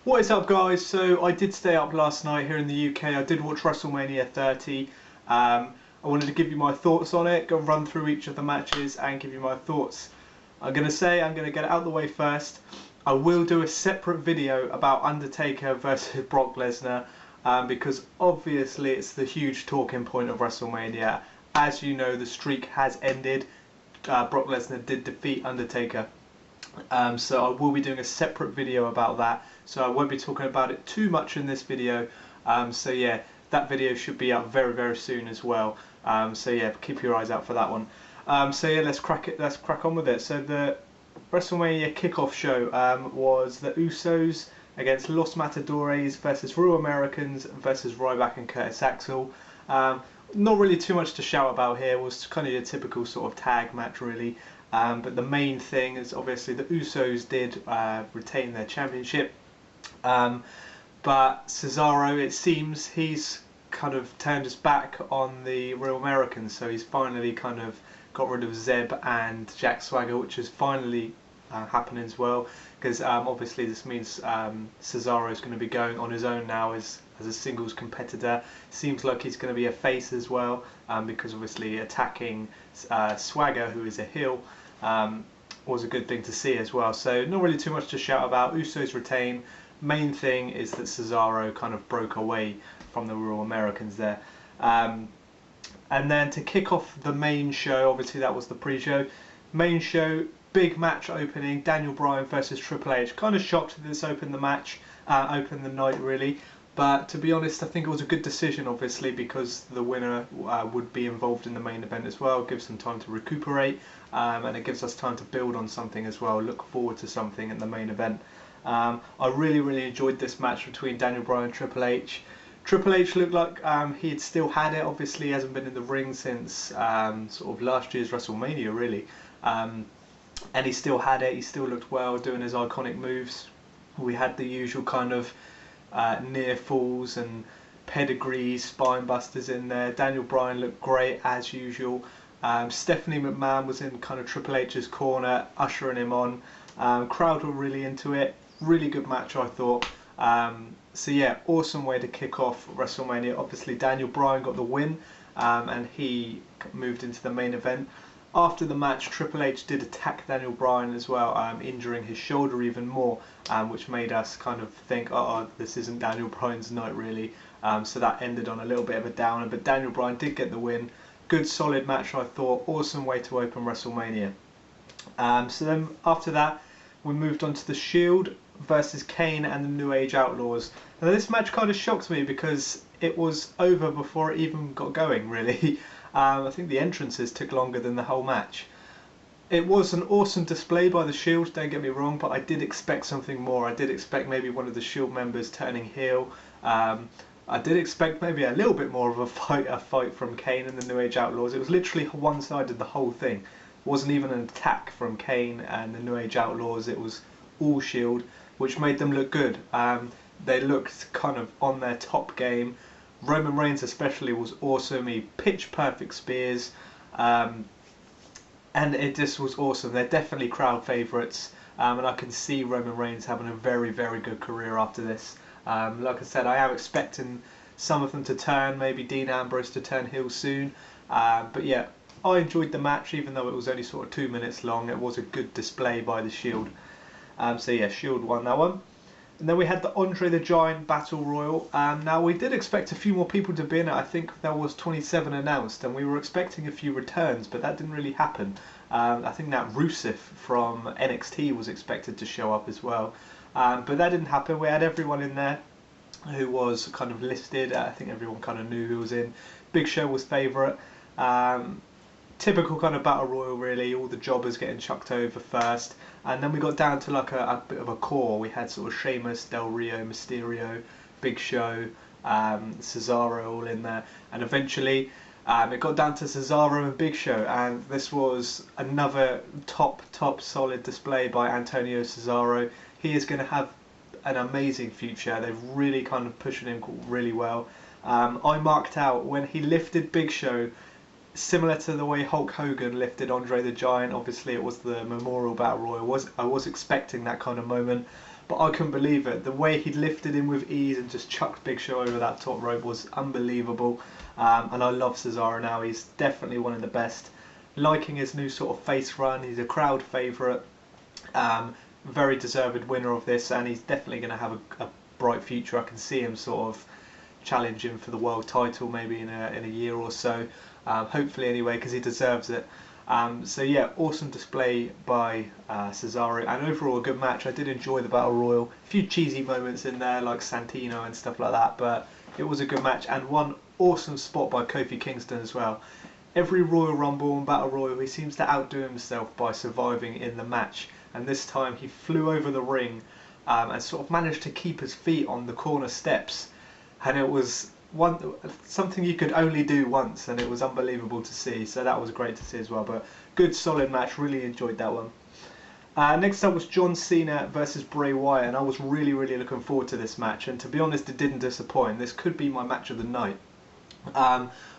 What is up, guys? So I did stay up last night here in the UK. I did watch WrestleMania 30. I wanted to give you my thoughts on it, go run through each of the matches and give you my thoughts. I'm going to get it out of the way first. I will do a separate video about Undertaker versus Brock Lesnar because obviously it's the huge talking point of WrestleMania. As you know, the streak has ended. Brock Lesnar did defeat Undertaker. So I will be doing a separate video about that, so I won't be talking about it too much in this video. So yeah, that video should be out very soon as well. So yeah, keep your eyes out for that one. So yeah, let's crack on with it. So the WrestleMania kickoff show was the Usos against Los Matadores versus Real Americans versus Ryback and Curtis Axel. Not really too much to shout about here. It was kind of your typical sort of tag match, really. But the main thing is obviously the Usos did retain their championship. But Cesaro, it seems he's kind of turned his back on the Real Americans, so he's finally kind of got rid of Zeb and Jack Swagger, which is finally happening as well, because obviously this means Cesaro is going to be going on his own now as a singles competitor. Seems like he's going to be a face as well, because obviously attacking Swagger, who is a heel, was a good thing to see as well. So not really too much to shout about. Usos retain. Main thing is that Cesaro kind of broke away from the Real Americans there. And then to kick off the main show, obviously that was the pre-show. Main show, big match opening, Daniel Bryan versus Triple H. Kind of shocked that this opened the match, opened the night really. But to be honest, I think it was a good decision, obviously, because the winner would be involved in the main event as well. It gives them time to recuperate, and it gives us time to build on something as well, look forward to something in the main event. I really enjoyed this match between Daniel Bryan and Triple H. Triple H looked like he had still had it. Obviously, he hasn't been in the ring since sort of last year's WrestleMania, really. And he still had it. He still looked well, doing his iconic moves. We had the usual kind of near falls and pedigrees, spine busters in there. Daniel Bryan looked great as usual. Stephanie McMahon was in kind of Triple H's corner, ushering him on. Crowd were really into it. Really good match, I thought. So yeah, awesome way to kick off WrestleMania. Obviously Daniel Bryan got the win, and he moved into the main event. After the match, Triple H did attack Daniel Bryan as well, injuring his shoulder even more, which made us kind of think, oh, this isn't Daniel Bryan's night really. So that ended on a little bit of a downer, but Daniel Bryan did get the win. Good solid match, I thought. Awesome way to open WrestleMania. So then after that, we moved on to the Shield versus Kane and the New Age Outlaws. Now this match kind of shocked me because it was over before it even got going, really. I think the entrances took longer than the whole match. It was an awesome display by the Shield, don't get me wrong, but I did expect something more. I did expect maybe one of the Shield members turning heel. I did expect maybe a little bit more of a fight from Kane and the New Age Outlaws. It was literally one-sided, the whole thing. It wasn't even an attack from Kane and the New Age Outlaws. It was all Shield, which made them look good. They looked kind of on their top game. Roman Reigns especially was awesome. He pitch perfect spears, and it just was awesome. They're definitely crowd favourites, and I can see Roman Reigns having a very good career after this. Like I said, I am expecting some of them to turn, maybe Dean Ambrose to turn heel soon. But yeah, I enjoyed the match, even though it was only sort of 2 minutes long. It was a good display by the Shield. So yeah, Shield won that one. And then we had the Andre the Giant Battle Royal. Now we did expect a few more people to be in it. I think there was 27 announced, and we were expecting a few returns, but that didn't really happen. I think that Rusev from NXT was expected to show up as well, but that didn't happen. We had everyone in there who was kind of listed. I think everyone kind of knew who was in. Big Show was favourite. Typical kind of battle royal really, all the jobbers getting chucked over first, and then we got down to like a bit of a core. We had sort of Sheamus, Del Rio, Mysterio, Big Show, Cesaro all in there, and eventually it got down to Cesaro and Big Show, and this was another top solid display by Antonio Cesaro. He is going to have an amazing future. They've really kind of pushing him really well. I marked out when he lifted Big Show, similar to the way Hulk Hogan lifted Andre the Giant. Obviously it was the Memorial Battle Royal. I was expecting that kind of moment, but I couldn't believe it. The way he lifted him with ease and just chucked Big Show over that top rope was unbelievable. And I love Cesaro now. He's definitely one of the best. Liking his new sort of face run. He's a crowd favourite. Very deserved winner of this, and he's definitely going to have a bright future. I can see him sort of challenging for the world title maybe in a year or so. Hopefully anyway, because he deserves it. So yeah, awesome display by Cesaro, and overall a good match. I did enjoy the Battle Royal. A few cheesy moments in there like Santino and stuff like that, but it was a good match, and one awesome spot by Kofi Kingston as well. Every Royal Rumble and Battle Royal he seems to outdo himself by surviving in the match, and this time he flew over the ring and sort of managed to keep his feet on the corner steps, and it was something you could only do once, and it was unbelievable to see. So that was great to see as well. But good solid match, really enjoyed that one. Next up was John Cena versus Bray Wyatt, and I was really looking forward to this match, and to be honest it didn't disappoint. This could be my match of the night.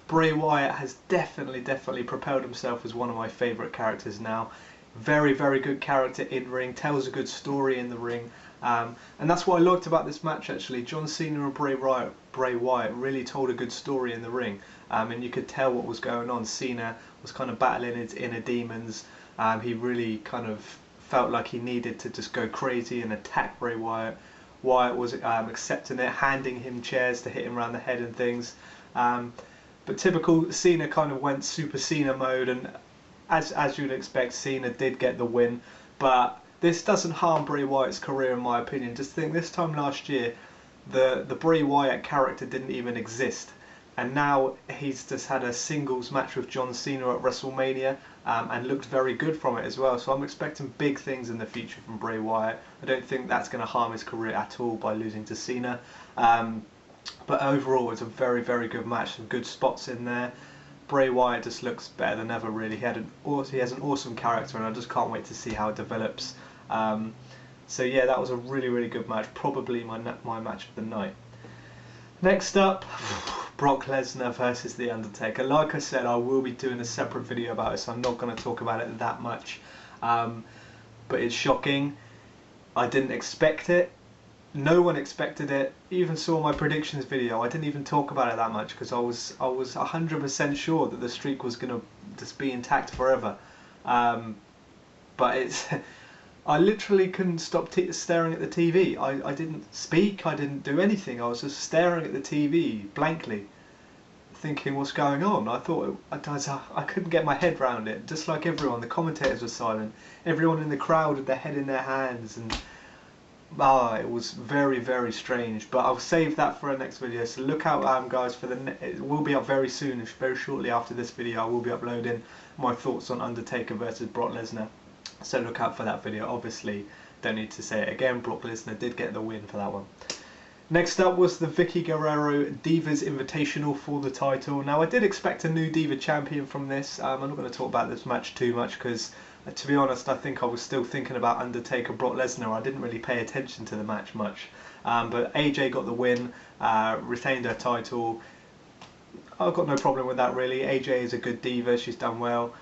Bray Wyatt has definitely propelled himself as one of my favourite characters now. Very good character in ring, tells a good story in the ring, and that's what I liked about this match actually. John Cena and Bray Wyatt really told a good story in the ring, and you could tell what was going on. Cena was kind of battling his inner demons. He really kind of felt like he needed to just go crazy and attack Bray Wyatt. Wyatt was accepting it, handing him chairs to hit him around the head and things. But typical Cena kind of went Super Cena mode, and as you'd expect, Cena did get the win. But this doesn't harm Bray Wyatt's career in my opinion. Just think, this time last year the Bray Wyatt character didn't even exist, and now he's just had a singles match with John Cena at WrestleMania, and looked very good from it as well. So I'm expecting big things in the future from Bray Wyatt. I don't think that's going to harm his career at all by losing to Cena. But overall it's a very good match, some good spots in there. Bray Wyatt just looks better than ever really. He has an awesome character, and I just can't wait to see how it develops. So yeah, that was a really good match, probably my match of the night. Next up, Brock Lesnar versus The Undertaker. Like I said, I will be doing a separate video about it, so I'm not going to talk about it that much. But it's shocking. I didn't expect it. No one expected it. Even saw my predictions video. I didn't even talk about it that much because I was 100% sure that the streak was going to just be intact forever. But it's I literally couldn't stop staring at the TV. I didn't speak, I didn't do anything. I was just staring at the TV blankly, thinking what's going on. I thought I couldn't get my head around it. Just like everyone, the commentators were silent. Everyone in the crowd had their head in their hands, and it was very strange. But I'll save that for our next video. So look out, guys, for it will be up very soon, very shortly after this video. I will be uploading my thoughts on Undertaker versus Brock Lesnar. So look out for that video. Obviously, don't need to say it again, Brock Lesnar did get the win for that one. Next up was the Vicky Guerrero Divas Invitational for the title. Now I did expect a new Diva champion from this. I'm not going to talk about this match too much because, to be honest, I think I was still thinking about Undertaker Brock Lesnar. I didn't really pay attention to the match much. But AJ got the win, retained her title. I've got no problem with that really. AJ is a good diva, she's done well.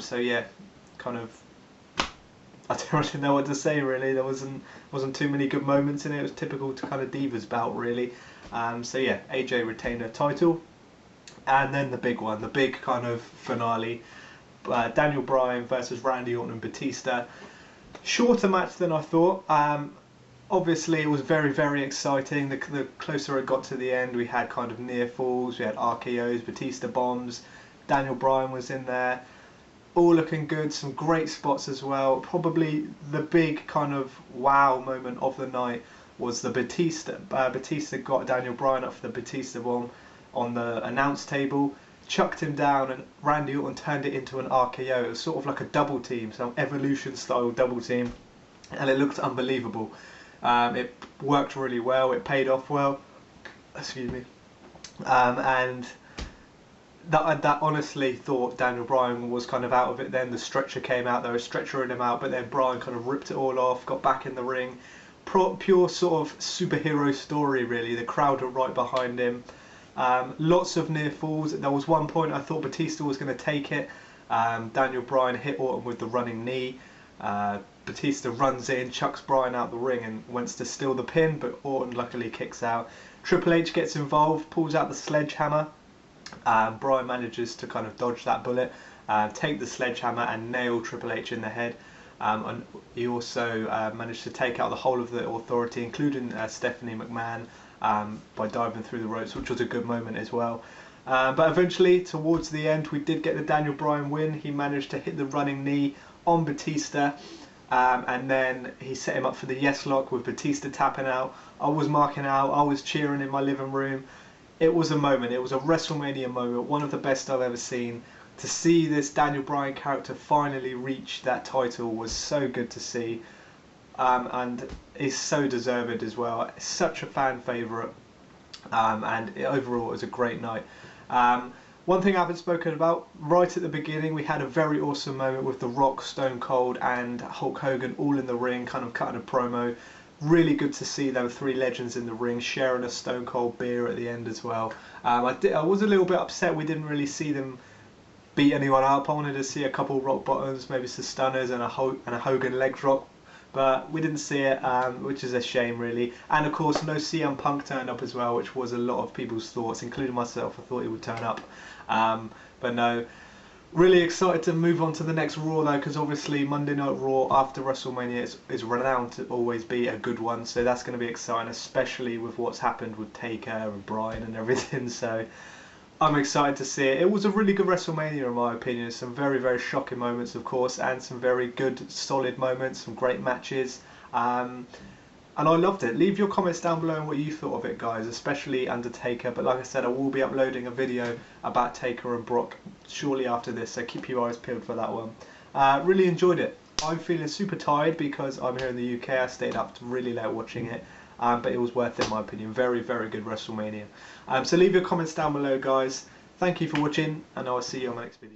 So yeah, kind of, I don't really know what to say really. There wasn't too many good moments in it. It was typical to kind of Divas bout really. So yeah, AJ retained her title. And then the big one, the big kind of finale, Daniel Bryan versus Randy Orton and Batista. Shorter match than I thought. Obviously it was very exciting. The closer it got to the end, we had kind of near falls, we had RKOs, Batista bombs, Daniel Bryan was in there. All looking good, some great spots as well. Probably the big kind of wow moment of the night was the Batista. Batista got Daniel Bryan up for the Batista bomb on the announce table, chucked him down, and Randy Orton turned it into an RKO. It was sort of like a double team, some Evolution style double team, and it looked unbelievable. It worked really well, it paid off well, excuse me, and that honestly thought Daniel Bryan was kind of out of it then. The stretcher came out, they were stretchering him out, but then Bryan kind of ripped it all off, got back in the ring. Pure sort of superhero story really. The crowd were right behind him. Lots of near falls. There was one point I thought Batista was going to take it. Daniel Bryan hit Orton with the running knee. Batista runs in, chucks Bryan out the ring and wants to steal the pin, but Orton luckily kicks out. Triple H gets involved, pulls out the sledgehammer. Bryan manages to kind of dodge that bullet, take the sledgehammer and nail Triple H in the head. And he also managed to take out the whole of the Authority, including Stephanie McMahon, by diving through the ropes, which was a good moment as well. But eventually, towards the end, we did get the Daniel Bryan win. He managed to hit the running knee on Batista, and then he set him up for the yes lock with Batista tapping out. I was marking out, I was cheering in my living room. It was a moment, it was a WrestleMania moment, one of the best I've ever seen. To see this Daniel Bryan character finally reach that title was so good to see, and is so deserved as well. Such a fan favourite, and overall it was a great night. One thing I haven't spoken about, right at the beginning we had a very awesome moment with The Rock, Stone Cold and Hulk Hogan all in the ring, kind of cutting a promo. Really good to see those three legends in the ring sharing a Stone Cold beer at the end as well. I was a little bit upset we didn't really see them beat anyone up. I wanted to see a couple rock bottoms, maybe some stunners and a Hogan leg drop, but we didn't see it, which is a shame really. And of course no CM Punk turned up as well, which was a lot of people's thoughts, including myself. I thought he would turn up, but no. Really excited to move on to the next Raw though, because obviously Monday Night Raw after WrestleMania is renowned to always be a good one, so that's going to be exciting, especially with what's happened with Taker and Bryan and everything, so I'm excited to see it. It was a really good WrestleMania in my opinion. Some very, very shocking moments of course, and some very good solid moments, some great matches, and I loved it. Leave your comments down below on what you thought of it guys, especially Undertaker, but like I said I will be uploading a video about Taker and Brock shortly after this, so keep your eyes peeled for that one. Really enjoyed it. I'm feeling super tired because I'm here in the UK. I stayed up really late watching it, but it was worth it in my opinion. Very, very good WrestleMania. So leave your comments down below guys. Thank you for watching and I will see you on my next video.